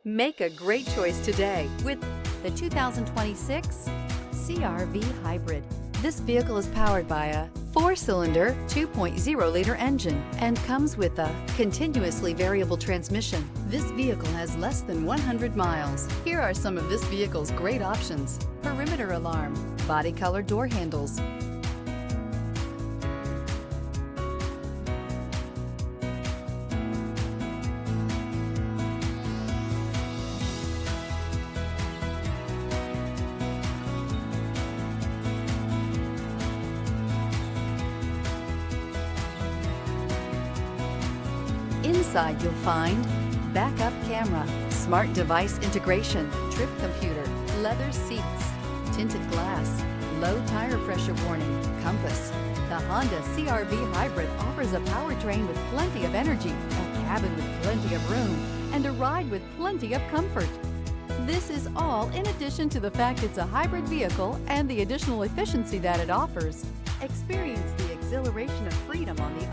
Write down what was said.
Make a great choice today with the 2026 CR-V Hybrid. This vehicle is powered by a 4-cylinder, 2.0-liter engine and comes with a continuously variable transmission. This vehicle has less than 100 miles. Here are some of this vehicle's great options: perimeter alarm, body color door handles, Inside you'll find backup camera, smart device integration, trip computer, leather seats, tinted glass, low tire pressure warning, compass. The Honda CR-V Hybrid offers a powertrain with plenty of energy, a cabin with plenty of room, and a ride with plenty of comfort. This is all in addition to the fact it's a hybrid vehicle and the additional efficiency that it offers. Experience the exhilaration of freedom on the